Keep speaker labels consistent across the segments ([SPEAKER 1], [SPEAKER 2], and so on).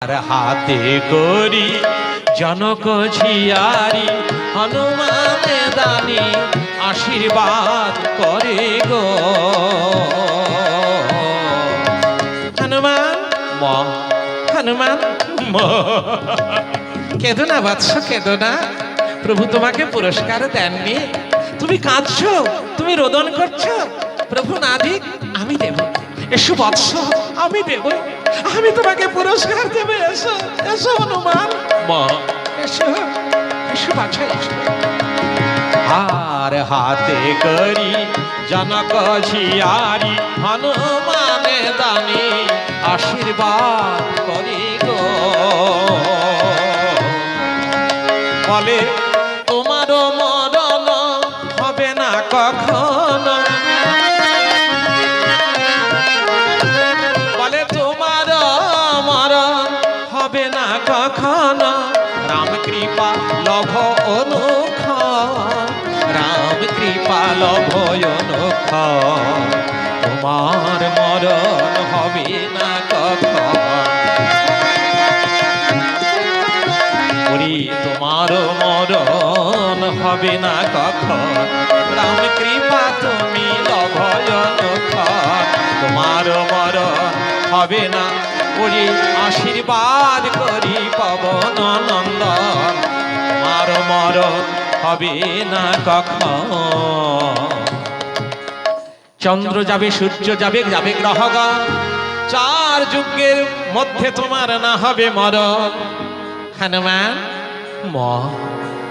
[SPEAKER 1] আর হাতে করি জনক ঝিয়ারি হনুমানে দানি আশীর্বাদ করে গো হনুমান হনুমান কেঁদো না বৎস, কেঁদো না। প্রভু তোমাকে পুরস্কার দেননি, তুমি কাঁদছো, তুমি রোদন করছো। প্রভু না দিক আমি দেব। এসো বৎস, আমি দেব, আমি তোমাকে পুরস্কার দেব। এসো এসো হনুমান, এসো এসো বাছা, এসো। আর হাতে করি জনক ঝিয়ারি হনুমানে দানি আশীর্বাদ করি গো। বলে তোমার মরণ হবে না কখনো, বলে তোমার মরণ হবে না কখনো। রাম কৃপা লভ অনুখ, রাম কৃপা লভ অনুখ, তোমার মরণ হবে না কখনো। তোমার মরণ হবে না কখন, রাম কৃপা তুমি লভ অনুখ, তোমার মরণ হবে না। ওরে আশীর্বাদ করি পবন নন্দন, তোমার মরণ হবে না কখন। চন্দ্র যাবে, সূর্য যাবে, যাবে গ্রহগণ, 4 যুগের মধ্যে তোমার না হবে মরণ। হনুমান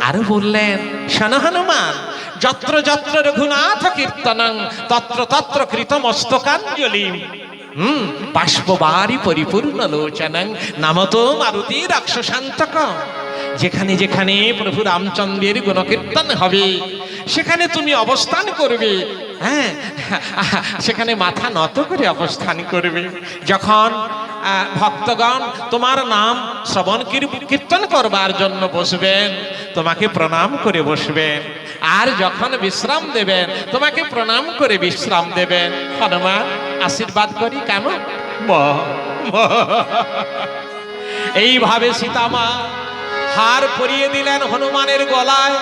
[SPEAKER 1] আরো বললেন, শোন হনুমান, যত্র যত্র রঘুনাথ কীর্তনং তত্র তত্র কৃতমস্তকাঞ্জলি, বাষ্পবারি পরিপূর্ণ লোচনং নামতো মারুতি রাক্ষসান্তক। যেখানে যেখানে প্রভু রামচন্দ্রের গুণকীর্তন হবে সেখানে তুমি অবস্থান করবে। হ্যাঁ, সেখানে মাথা নত করে অবস্থান করবে। যখন ভক্তগণ তোমার নাম শ্রবণ কীর্তন করবার জন্য বসবেন, তোমাকে প্রণাম করে বসবেন। আর যখন বিশ্রাম দেবেন, তোমাকে প্রণাম করে বিশ্রাম দেবেন। হনুমান আশীর্বাদ করি কেমন? এইভাবে সীতামা হার পরিয়ে দিলেন হনুমানের গলায়।